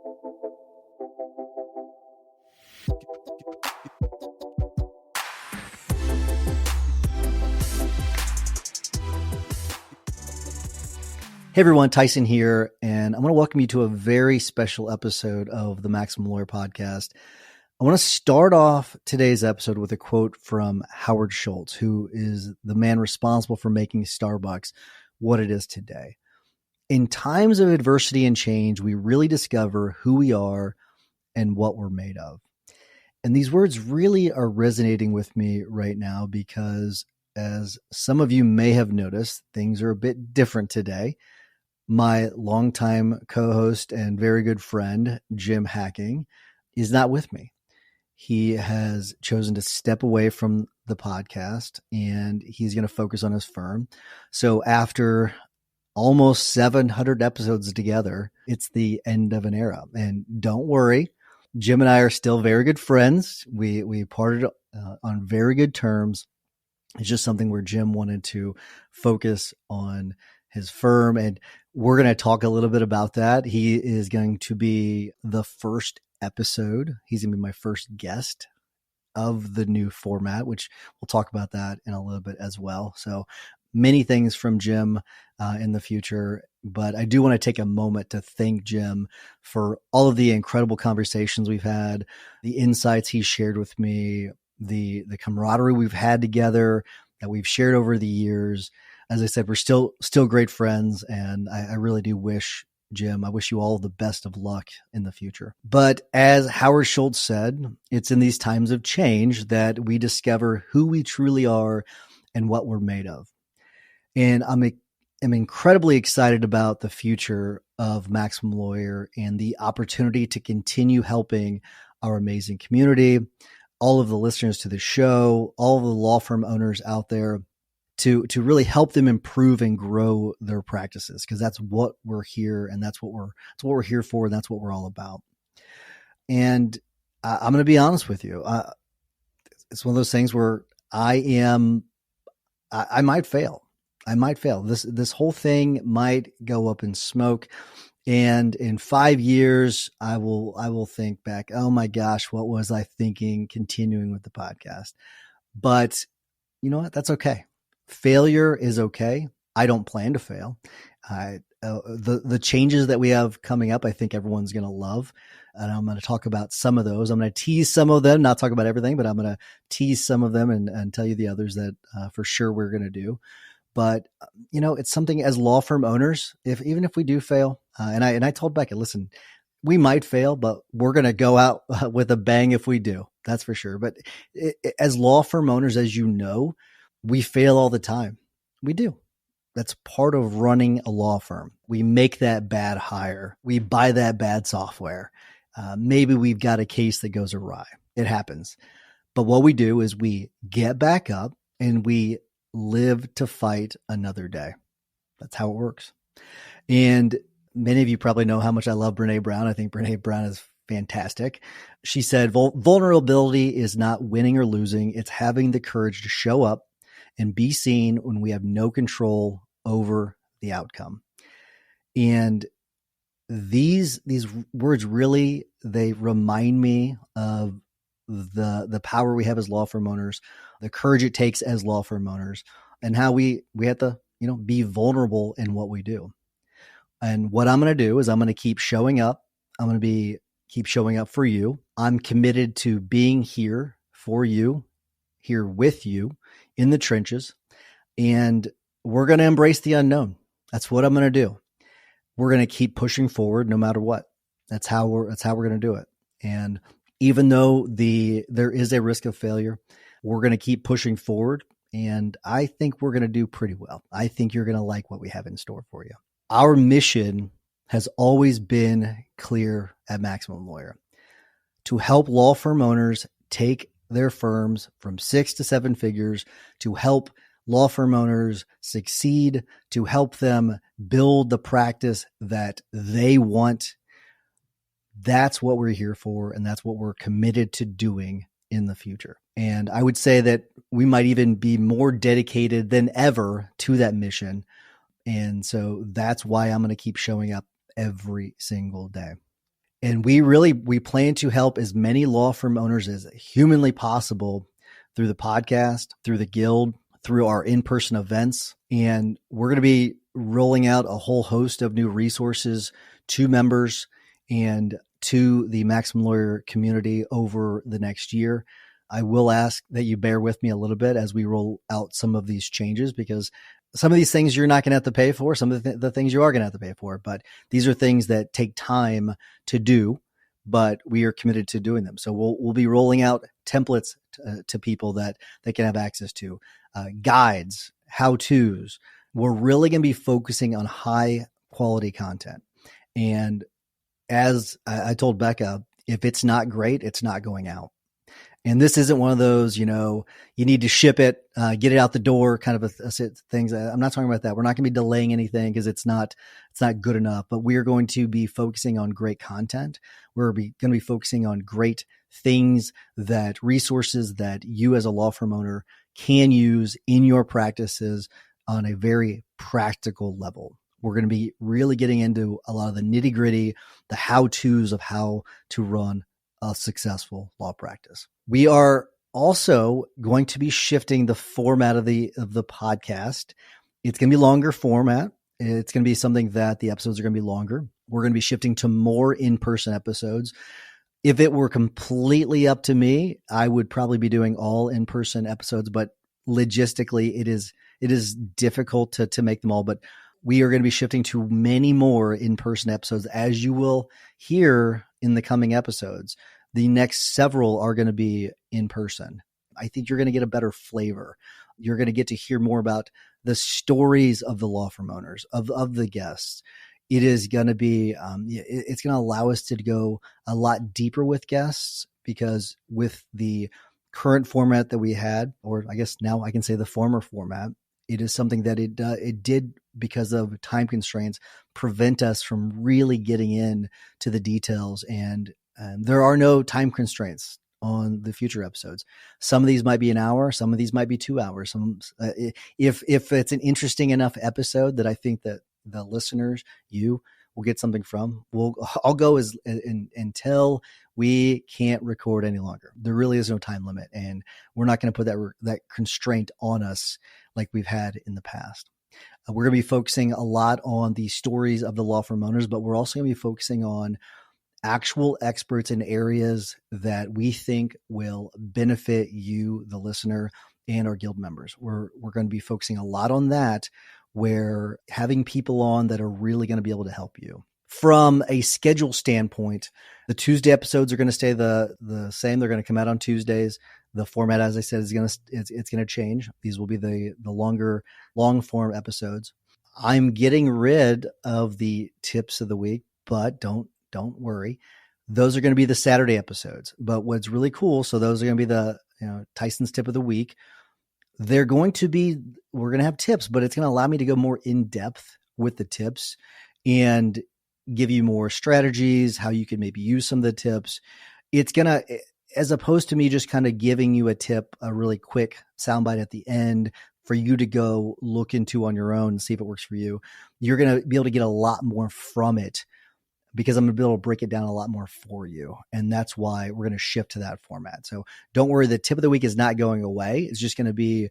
Hey everyone, Tyson here, and I want to welcome you to a very special episode of the Maximum Lawyer Podcast. I want to start off today's episode with a quote from Howard Schultz, who is the man responsible for making Starbucks what it is today. In times of adversity and change, we really discover who we are and what we're made of. And these words really are resonating with me right now because, as some of you may have noticed, things are a bit different today. My longtime co-host and very good friend, Jim Hacking, is not with me. He has chosen to step away from the podcast and he's going to focus on his firm. So after almost 700 episodes together, it's the end of an era. And don't worry, Jim and I are still very good friends. We parted on very good terms. It's just something where Jim wanted to focus on his firm, and we're going to talk a little bit about that. He is going to be the first episode. He's going to be my first guest of the new format, which we'll talk about that in a little bit as well. So many things from Jim in the future, but I do want to take a moment to thank Jim for all of the incredible conversations we've had, the insights he shared with me, the camaraderie we've had together that we've shared over the years. As I said, we're still great friends, and I really do wish, Jim, I wish you all the best of luck in the future. But as Howard Schultz said, it's in these times of change that we discover who we truly are and what we're made of. And I'm incredibly excited about the future of Maximum Lawyer and the opportunity to continue helping our amazing community, all of the listeners to the show, all of the law firm owners out there, to really help them improve and grow their practices, because that's what we're here, and that's what we're here for, and that's what we're all about. And I'm going to be honest with you. It's one of those things where I might fail. I might fail. This whole thing might go up in smoke. And in 5 years, I will think back, oh my gosh, what was I thinking continuing with the podcast? But you know what? That's okay. Failure is okay. I don't plan to fail. The changes that we have coming up, I think everyone's going to love. And I'm going to talk about some of those. I'm going to tease some of them, not talk about everything, but I'm going to tease some of them and tell you the others that for sure we're going to do. But, it's something as law firm owners, even if we do fail, and I told Becca, listen, we might fail, but we're going to go out with a bang if we do. That's for sure. But as law firm owners, as you know, we fail all the time. We do. That's part of running a law firm. We make that bad hire. We buy that bad software. Maybe we've got a case that goes awry. It happens. But what we do is we get back up and we live to fight another day. That's how it works. And many of you probably know how much I love Brene Brown. I think Brene Brown is fantastic. She said, vulnerability is not winning or losing. It's having the courage to show up and be seen when we have no control over the outcome. And these words really, they remind me of the power we have as law firm owners, the courage it takes as law firm owners, and how we have to, be vulnerable in what we do. And what I'm going to do is I'm going to keep showing up. I'm going to keep showing up for you. I'm committed to being here for you, here with you in the trenches. And we're going to embrace the unknown. That's what I'm going to do. We're going to keep pushing forward no matter what. That's how we're going to do it. And even though there is a risk of failure, we're going to keep pushing forward. And I think we're going to do pretty well. I think you're going to like what we have in store for you. Our mission has always been clear at Maximum Lawyer: to help law firm owners take their firms from 6 to 7 figures, to help law firm owners succeed, to help them build the practice that they want. That's what we're here for, and that's what we're committed to doing in the future. And I would say that we might even be more dedicated than ever to that mission. And so that's why I'm going to keep showing up every single day. And we plan to help as many law firm owners as humanly possible through the podcast, through the guild, through our in-person events. And we're going to be rolling out a whole host of new resources to members and to the Maximum Lawyer community over the next year. I will ask that you bear with me a little bit as we roll out some of these changes, because some of these things you're not going to have to pay for, some of the things you are going to have to pay for, but these are things that take time to do, but we are committed to doing them. So we'll be rolling out templates to people that they can have access to, guides, how-tos. We're really going to be focusing on high quality content. And as I told Becca, if it's not great, it's not going out. And this isn't one of those, you need to ship it, get it out the door kind of things. I'm not talking about that. We're not going to be delaying anything because it's not good enough, but we are going to be focusing on great content. We're going to be focusing on great things, resources that you as a law firm owner can use in your practices on a very practical level. We're going to be really getting into a lot of the nitty gritty, the how-tos of how to run a successful law practice. We are also going to be shifting the format of the podcast. It's going to be longer format. It's going to be something that the episodes are going to be longer. We're going to be shifting to more in-person episodes. If it were completely up to me, I would probably be doing all in-person episodes, but logistically it is difficult to make them all. But we are going to be shifting to many more in-person episodes, as you will hear in the coming episodes. The next several are going to be in person. I think you're going to get a better flavor. You're going to get to hear more about the stories of the law firm owners, of the guests. It is going to be, it's going to allow us to go a lot deeper with guests, because with the current format that we had, or I guess now I can say the former format, it is something that it did, because of time constraints, prevent us from really getting in to the details. And there are no time constraints on the future episodes. Some of these might be an hour. Some of these might be 2 hours. If it's an interesting enough episode that I think that the listeners, you will get something from, I'll go until we can't record any longer. There really is no time limit, and we're not going to put that constraint on us like we've had in the past. We're going to be focusing a lot on the stories of the law firm owners, but we're also going to be focusing on actual experts in areas that we think will benefit you, the listener, and our guild members. We're going to be focusing a lot on that, where having people on that are really going to be able to help you. From a schedule standpoint, the Tuesday episodes are going to stay the same. They're going to come out on Tuesdays. The format, as I said, is going to change. These will be the longer, long form episodes. I'm getting rid of the tips of the week, but don't worry. Those are going to be the Saturday episodes. But what's really cool, so those are going to be the Tyson's tip of the week. We're going to have tips, but it's going to allow me to go more in depth with the tips and give you more strategies, how you can maybe use some of the tips. It's going to, as opposed to me just kind of giving you a tip, a really quick soundbite at the end for you to go look into on your own and see if it works for you. You're going to be able to get a lot more from it, because I'm going to be able to break it down a lot more for you. And that's why we're going to shift to that format. So don't worry, the tip of the week is not going away. It's just going to be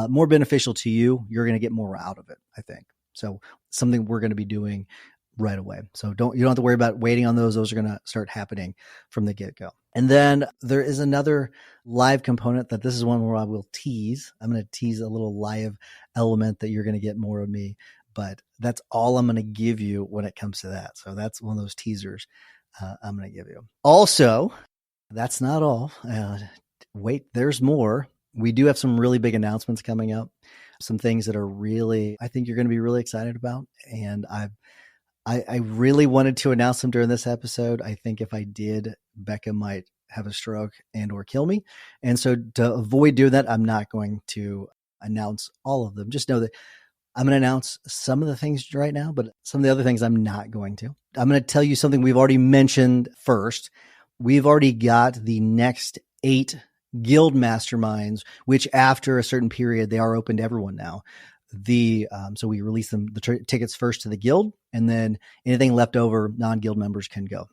more beneficial to you. You're going to get more out of it, I think. So something we're going to be doing right away. So you don't have to worry about waiting on those. Those are going to start happening from the get-go. And then there is another live component that this is one where I will tease. I'm going to tease a little live element that you're going to get more of me. But that's all I'm going to give you when it comes to that. So that's one of those teasers I'm going to give you. Also, that's not all. Wait, there's more. We do have some really big announcements coming up. Some things that are really, I think you're going to be really excited about. And I really wanted to announce them during this episode. I think if I did, Becca might have a stroke and or kill me. And so to avoid doing that, I'm not going to announce all of them. Just know that I'm going to announce some of the things right now, but some of the other things I'm not going to. I'm going to tell you something we've already mentioned first. We've already got the next 8 guild masterminds, which after a certain period, they are open to everyone now. So we release them, the tickets first to the guild, and then anything left over, non-guild members can go.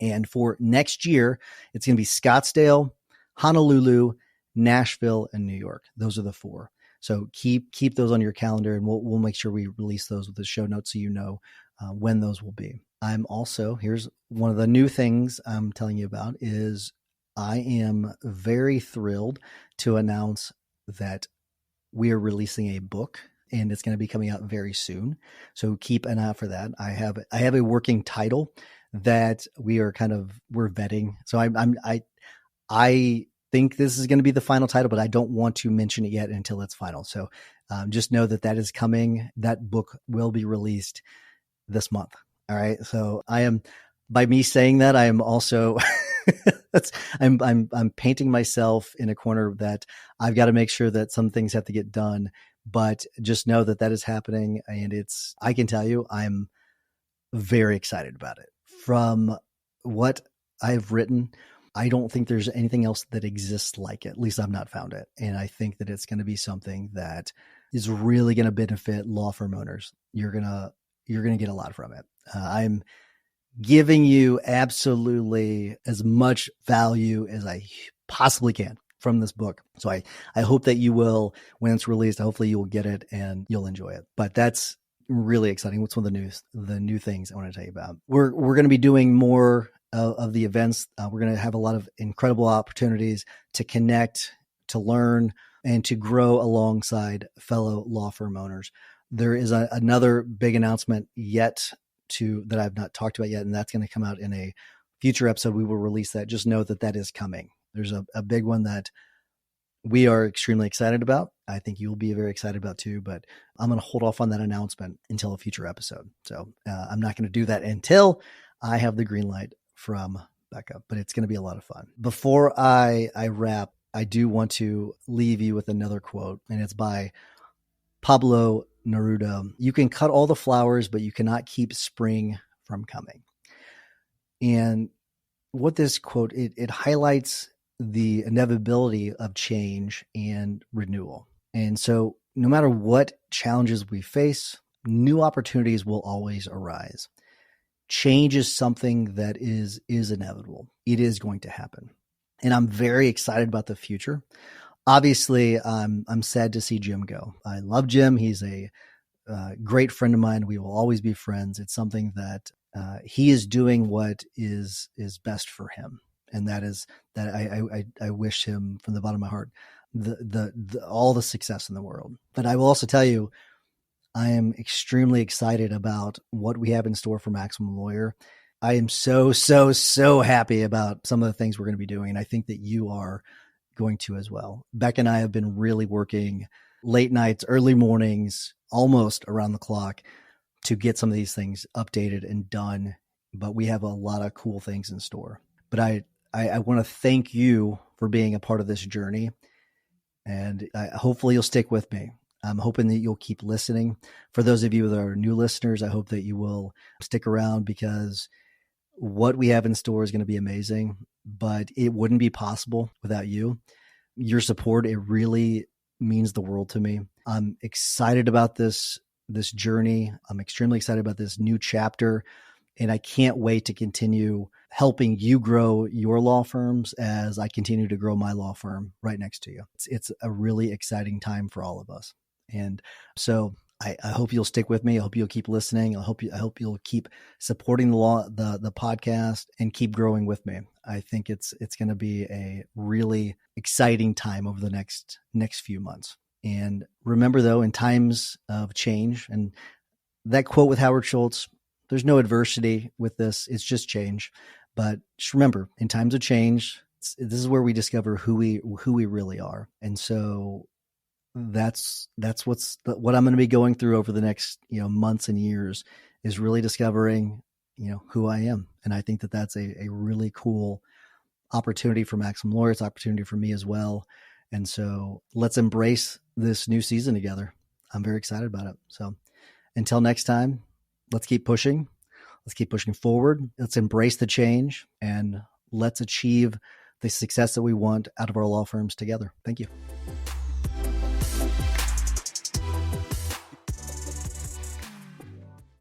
And for next year, it's going to be Scottsdale, Honolulu, Nashville, and New York. Those are the 4. So keep those on your calendar, and we'll make sure we release those with the show notes so you know when those will be. I'm also, here's one of the new things I'm telling you about is I am very thrilled to announce that we are releasing a book, and it's going to be coming out very soon. So keep an eye out for that. I have a working title that we're vetting. So I think this is going to be the final title, but I don't want to mention it yet until it's final. So just know that is coming. That book will be released this month. All right. So by me saying that, I am also I'm painting myself in a corner that I've got to make sure that some things have to get done, but just know that is happening. And I can tell you, I'm very excited about it. From what I've written, I don't think there's anything else that exists like it. At least I've not found it. And I think that it's going to be something that is really going to benefit law firm owners. You're going to get a lot from it. I'm giving you absolutely as much value as I possibly can from this book. So I hope that you will, when it's released, hopefully you will get it and you'll enjoy it. But that's really exciting. What's one of the new things I want to tell you about? We're going to be doing more of the events. We're going to have a lot of incredible opportunities to connect, to learn, and to grow alongside fellow law firm owners. There is another big announcement that I've not talked about yet, and that's going to come out in a future episode. We will release that. Just know that is coming. There's a big one that we are extremely excited about. I think you'll be very excited about too, but I'm going to hold off on that announcement until a future episode. So I'm not going to do that until I have the green light from Becca, but it's going to be a lot of fun. Before I wrap, I do want to leave you with another quote, and it's by Pablo Neruda. You can cut all the flowers, but you cannot keep spring from coming. And what this quote, it highlights the inevitability of change and renewal. And so no matter what challenges we face, new opportunities will always arise. Change is something that is inevitable. It is going to happen. And I'm very excited about the future. Obviously, I'm sad to see Jim go. I love Jim. He's a great friend of mine. We will always be friends. It's something that he is doing what is best for him. And that is that I wish him from the bottom of my heart all the success in the world. But I will also tell you, I am extremely excited about what we have in store for Maximum Lawyer. I am so happy about some of the things we're going to be doing. And I think that you are going to as well. Beck and I have been really working late nights, early mornings, almost around the clock to get some of these things updated and done. But we have a lot of cool things in store. But I want to thank you for being a part of this journey. And hopefully you'll stick with me. I'm hoping that you'll keep listening. For those of you that are new listeners, I hope that you will stick around because what we have in store is going to be amazing, but it wouldn't be possible without you. Your support, it really means the world to me. I'm excited about this journey. I'm extremely excited about this new chapter, and I can't wait to continue helping you grow your law firms as I continue to grow my law firm right next to you. It's a really exciting time for all of us. And so I hope you'll stick with me. I hope you'll keep listening. I hope you'll keep supporting the podcast and keep growing with me. I think it's going to be a really exciting time over the next few months. And remember though, in times of change, and that quote with Howard Schultz, there's no adversity with this. It's just change. But just remember, in times of change, this is where we discover who we really are. And so that's what I'm going to be going through over the next months and years, is really discovering who I am. And I think that that's a really cool opportunity for Maximum Lawyer. It's an opportunity for me as well. And so let's embrace this new season together. I'm very excited about it. So until next time, let's keep pushing. Let's keep pushing forward. Let's embrace the change, and let's achieve the success that we want out of our law firms together. Thank you.